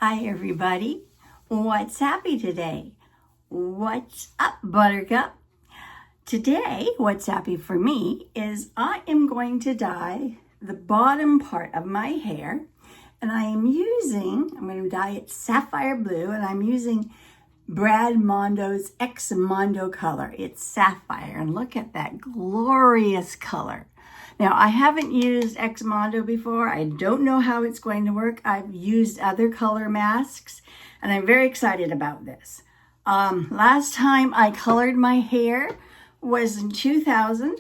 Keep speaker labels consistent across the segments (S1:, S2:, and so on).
S1: Hi everybody, what's happy today? What's up, Buttercup? Today, what's happy for me is I am going to dye the bottom part of my hair, and I'm going to dye it sapphire blue, and I'm using Brad Mondo's X Mondo color. It's sapphire, and look at that glorious color. Now, I haven't used X Mondo before. I don't know how it's going to work. I've used other color masks, and I'm very excited about this. Last time I colored my hair was in 2000,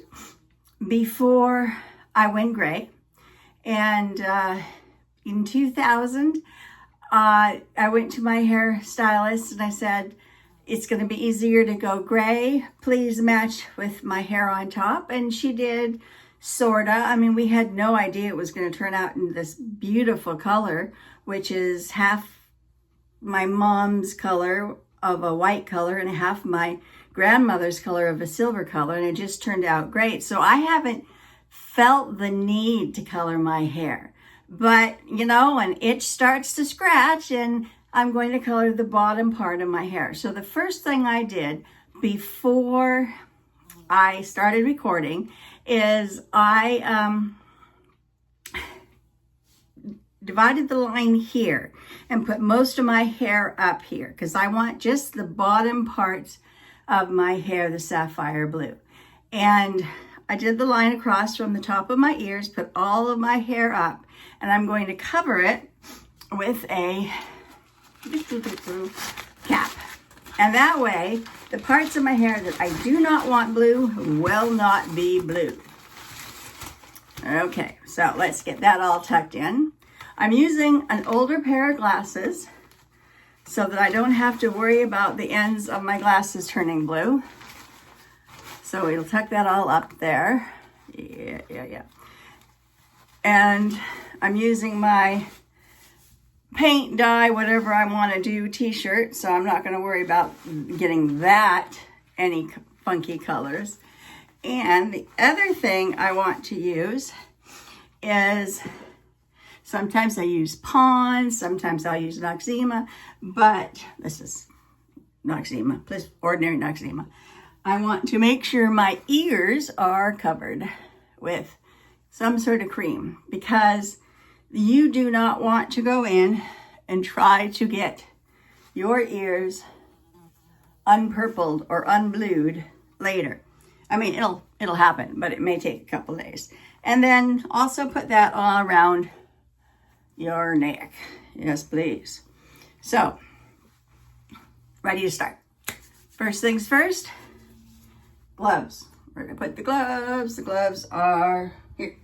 S1: before I went gray. And in 2000, I went to my hairstylist and I said, it's going to be easier to go gray. Please match with my hair on top. And she did. Sorta. I mean, we had no idea it was going to turn out in this beautiful color, which is half my mom's color of a white color and half my grandmother's color of a silver color, and it just turned out great. So I haven't felt the need to color my hair. But, you know, an itch starts to scratch, and I'm going to color the bottom part of my hair. So the first thing I did before I started recording is I divided the line here and put most of my hair up here because I want just the bottom parts of my hair, the sapphire blue. And I did the line across from the top of my ears, put all of my hair up, and I'm going to cover it with a cap. And that way, the parts of my hair that I do not want blue will not be blue. Okay, so let's get that all tucked in. I'm using an older pair of glasses so that I don't have to worry about the ends of my glasses turning blue. So we'll tuck that all up there. Yeah. And I'm using my paint, dye, whatever I want to do t-shirt, so I'm not going to worry about getting that any funky colors. And the other thing I want to use is, sometimes I use Pond's, sometimes I'll use Noxzema, but this is Noxzema, just ordinary Noxzema. I want to make sure my ears are covered with some sort of cream, because you do not want to go in and try to get your ears unpurpled or unblued later. I mean, it'll happen, but it may take a couple days. And then also put that all around your neck. Yes, please. So, ready to start. First things first, gloves. We're gonna put the gloves. The gloves are here.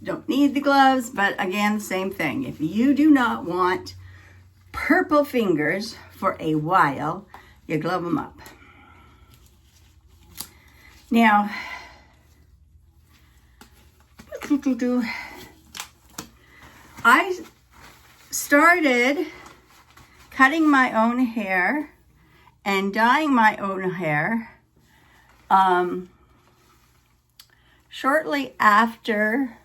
S1: Don't need the gloves, but again, same thing. If you do not want purple fingers for a while, you glove them up. Now, I started cutting my own hair and dyeing my own hair shortly after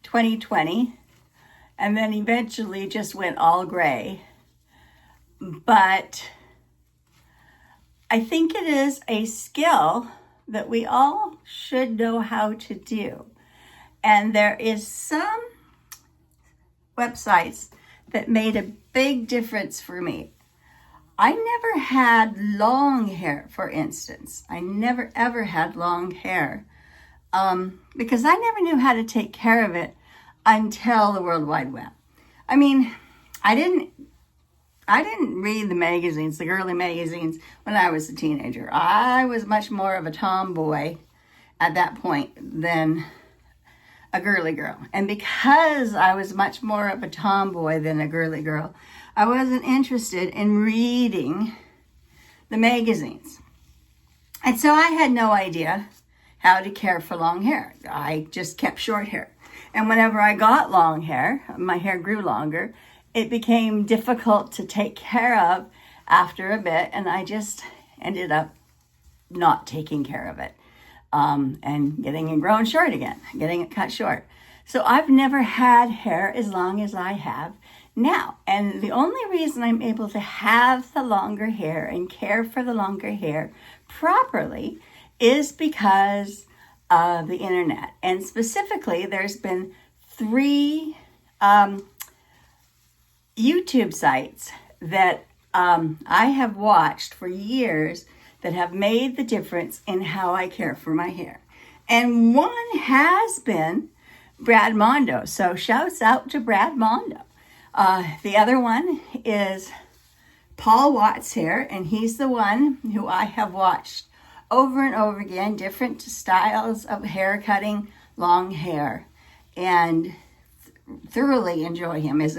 S1: 2020, and then eventually just went all gray. But I think it is a skill that we all should know how to do. And there is some websites that made a big difference for me. I never had long hair, for instance. I never ever had long hair. Because I never knew how to take care of it until the World Wide Web. I mean, I didn't read the magazines, the girly magazines, when I was a teenager. I was much more of a tomboy at that point than a girly girl. And because I was much more of a tomboy than a girly girl, I wasn't interested in reading the magazines. And so I had no idea how to care for long hair. I just kept short hair. And whenever I got long hair, my hair grew longer, it became difficult to take care of after a bit, and I just ended up not taking care of it. and getting it grown short again, getting it cut short. So I've never had hair as long as I have now. And the only reason I'm able to have the longer hair and care for the longer hair properly is because of the internet. And specifically, there's been 3 YouTube sites that I have watched for years that have made the difference in how I care for my hair. And one has been Brad Mondo. So shouts out to Brad Mondo. The other one is Paul Watts Hair, and he's the one who I have watched over and over again, different styles of hair cutting, long hair, and thoroughly enjoy him. As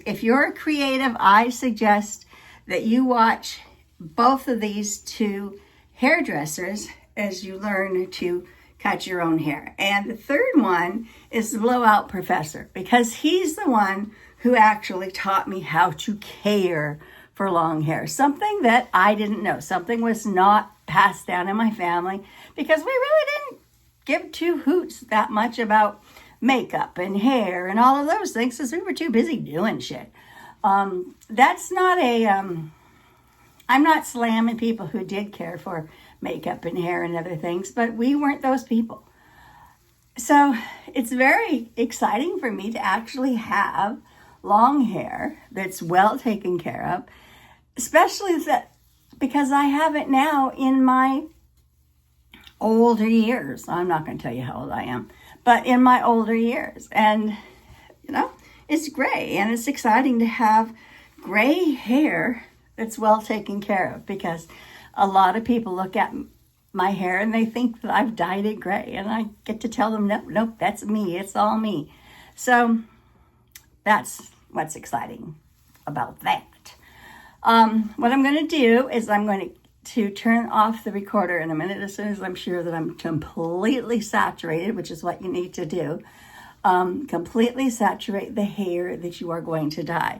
S1: if you're creative, I suggest that you watch both of these 2 hairdressers as you learn to cut your own hair. And the third one is the Blowout Professor, because he's the one who actually taught me how to care for long hair. Something that I didn't know. Something was not passed down in my family because we really didn't give 2 hoots that much about makeup and hair and all of those things because we were too busy doing shit. That's not I'm not slamming people who did care for makeup and hair and other things, but we weren't those people. So it's very exciting for me to actually have long hair that's well taken care of, especially because I have it now in my older years. I'm not going to tell you how old I am, but in my older years. And, it's gray, and it's exciting to have gray hair that's well taken care of, because a lot of people look at my hair and they think that I've dyed it gray, and I get to tell them, nope, that's me. It's all me. So that's what's exciting about that. What I'm going to do is I'm going to turn off the recorder in a minute as soon as I'm sure that I'm completely saturated, which is what you need to do. Completely saturate the hair that you are going to dye.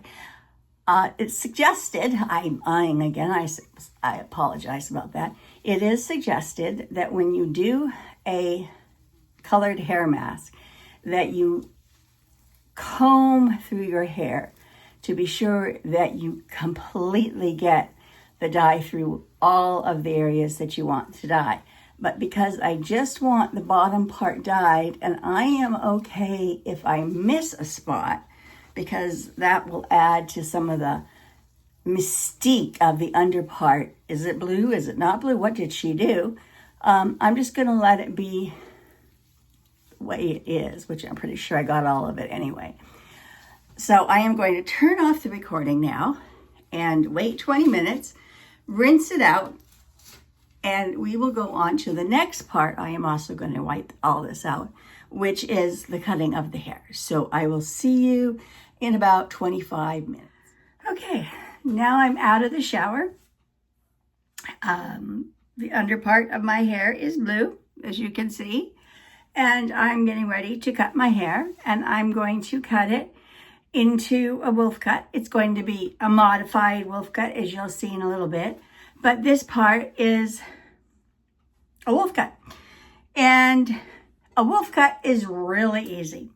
S1: It's suggested, I'm eyeing again, I apologize about that. It is suggested that when you do a colored hair mask, that you comb through your hair to be sure that you completely get the dye through all of the areas that you want to dye. But because I just want the bottom part dyed, and I am okay if I miss a spot, because that will add to some of the mystique of the under part. Is it blue? Is it not blue? What did she do? I'm just going to let it be the way it is, which I'm pretty sure I got all of it anyway. So I am going to turn off the recording now and wait 20 minutes, rinse it out, and we will go on to the next part. I am also going to wipe all this out, which is the cutting of the hair. So I will see you in about 25 minutes. Okay, now I'm out of the shower. The under part of my hair is blue, as you can see, and I'm getting ready to cut my hair, and I'm going to cut it into a wolf cut. It's going to be a modified wolf cut, as you'll see in a little bit, but this part is a wolf cut, and a wolf cut is really easy.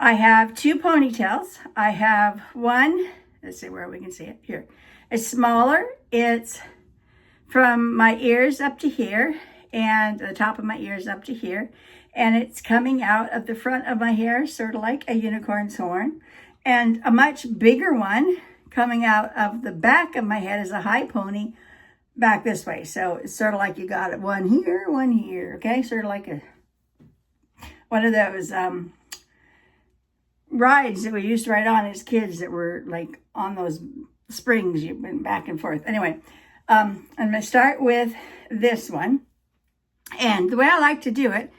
S1: I have 2 ponytails. I have one, let's see where we can see it here. It's smaller. It's from my ears up to here, and the top of my ears up to here, and it's coming out of the front of my hair, sort of like a unicorn's horn. And a much bigger one coming out of the back of my head is a high pony back this way. So it's sort of like you got it one here, okay? Sort of like one of those rides that we used to ride on as kids that were like on those springs, you went back and forth. Anyway, I'm going to start with this one. And the way I like to do it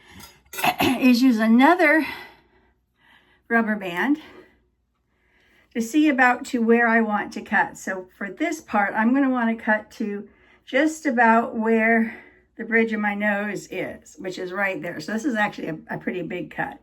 S1: is use another rubber band to see about to where I want to cut. So for this part, I'm going to want to cut to just about where the bridge of my nose is, which is right there. So this is actually a pretty big cut.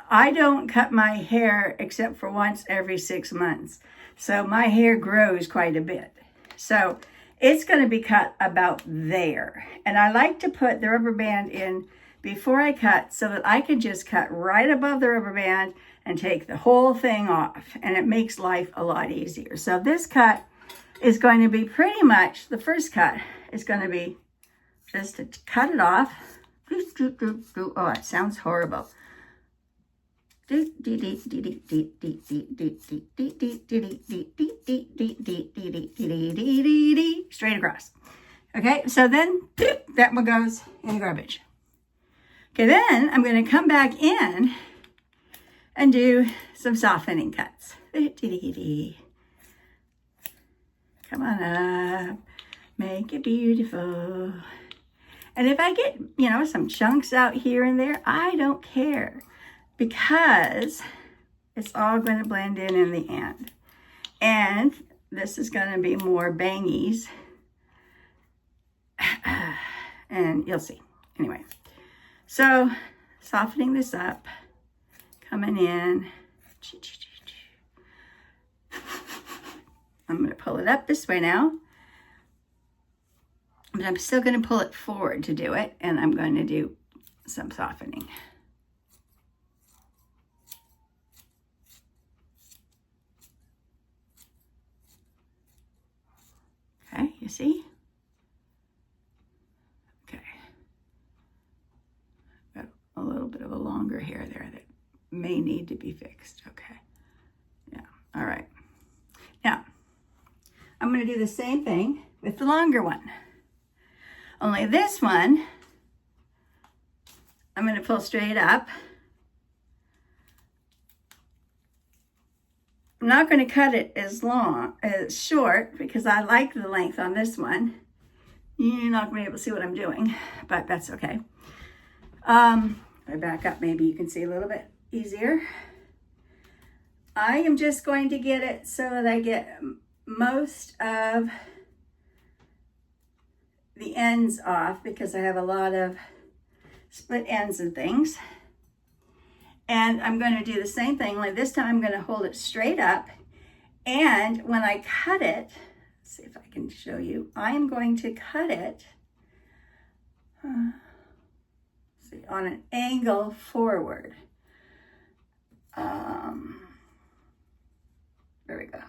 S1: I don't cut my hair except for once every 6 months. So my hair grows quite a bit. So it's going to be cut about there. And I like to put the rubber band in before I cut so that I can just cut right above the rubber band and take the whole thing off. And it makes life a lot easier. So this cut is going to be pretty much, the first cut is going to be just to cut it off. Oh, it sounds horrible. Straight across. Okay, so then that one goes in the garbage. Okay, then I'm going to come back in and do some softening cuts. Come on up, make it beautiful. And if I get, some chunks out here and there, I don't care, because it's all going to blend in the end. And this is going to be more bangies. And you'll see. Anyway, so softening this up, coming in. I'm going to pull it up this way now. But I'm still going to pull it forward to do it, and I'm going to do some softening. Okay, you see? Okay. Got a little bit of a longer hair there that may need to be fixed. Okay. Yeah, all right. Now, I'm going to do the same thing with the longer one. Only this one, I'm going to pull straight up. I'm not going to cut it as short, because I like the length on this one. You're not going to be able to see what I'm doing, but that's okay. If I back up, maybe you can see a little bit easier. I am just going to get it so that I get most of the ends off, because I have a lot of split ends and things. And I'm going to do the same thing. Like this time I'm going to hold it straight up, and when I cut it, let's see if I can show you, I am going to cut it see, on an angle forward. There we go.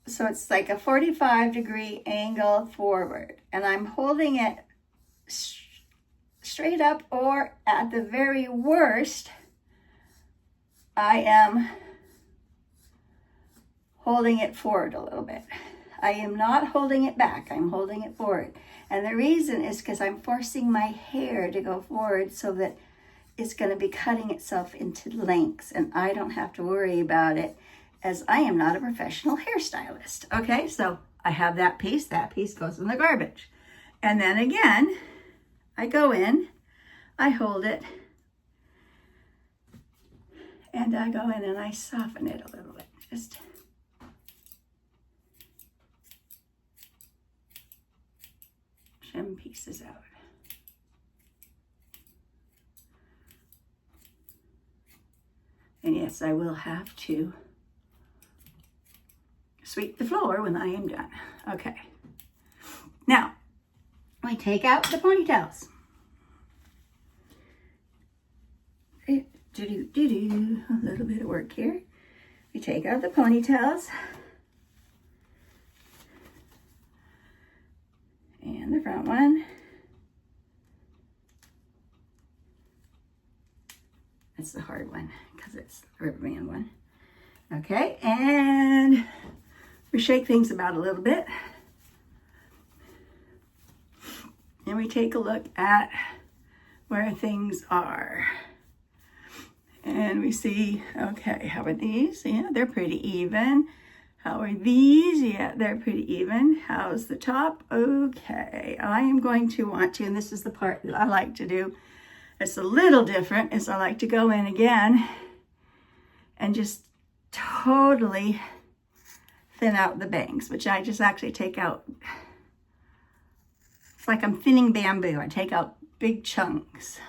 S1: So it's like a 45-degree angle forward, and I'm holding it straight up, or at the very worst, I am holding it forward a little bit. I am not holding it back, I'm holding it forward. And the reason is because I'm forcing my hair to go forward so that it's going to be cutting itself into lengths, and I don't have to worry about it, as I am not a professional hairstylist. Okay, so I have that piece goes in the garbage. And then again, I go in, I hold it, and I go in and I soften it a little bit. Just trim pieces out. And yes, I will have to sweep the floor when I am done. Okay. Now, we take out the ponytails. A little bit of work here. We take out the ponytails. And the front one. That's the hard one, because it's the rubber band one. Okay, and we shake things about a little bit. And we take a look at where things are. And we see, okay, how are these? Yeah, they're pretty even. How are these? Yeah, they're pretty even. How's the top? Okay, I am going to want to, and this is the part that I like to do. It's a little different, is I like to go in again and just totally thin out the bangs, which I just actually take out. It's like I'm thinning bamboo. I take out big chunks,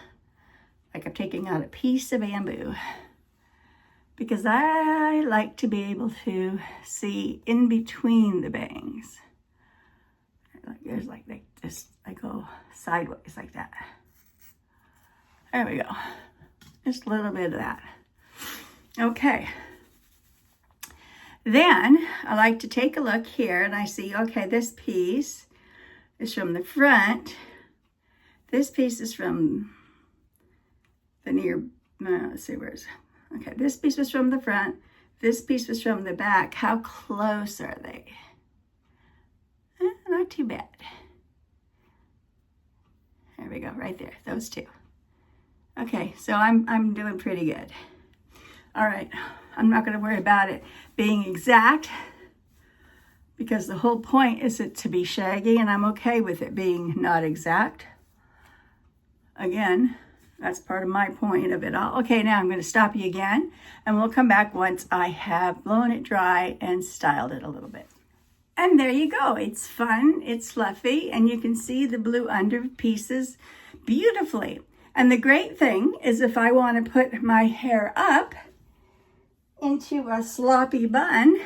S1: like I'm taking out a piece of bamboo. because I like to be able to see in between the bangs. There's like this, I go sideways like that. There we go. Just a little bit of that. Okay. Then I like to take a look here and I see, okay, this piece is from the front. This piece is from the near, let's see, where's, okay, this piece was from the front. This piece was from the back. How close are they? Not too bad. There we go, right there, those two. Okay, so I'm doing pretty good. All right, I'm not gonna worry about it being exact because the whole point is it to be shaggy, and I'm okay with it being not exact. Again, that's part of my point of it all. Okay, now I'm gonna stop you again, and we'll come back once I have blown it dry and styled it a little bit. And there you go. It's fun, it's fluffy, and you can see the blue under pieces beautifully. And the great thing is if I want to put my hair up into a sloppy bun,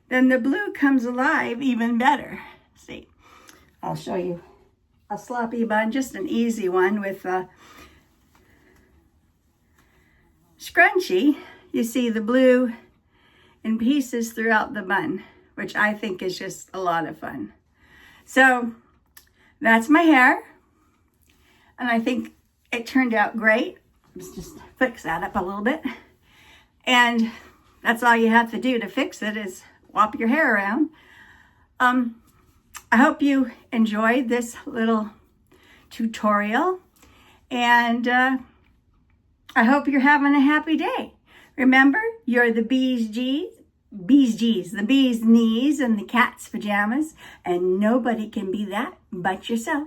S1: then the blue comes alive even better. See, I'll show you a sloppy bun, just an easy one with a scrunchie. You see the blue in pieces throughout the bun, which I think is just a lot of fun. So that's my hair. And I think it turned out great. Let's just fix that up a little bit. And that's all you have to do to fix it is whop your hair around. I hope you enjoyed this little tutorial. And I hope you're having a happy day. Remember, you're the bee's knees and the cat's pajamas, and nobody can be that but yourself.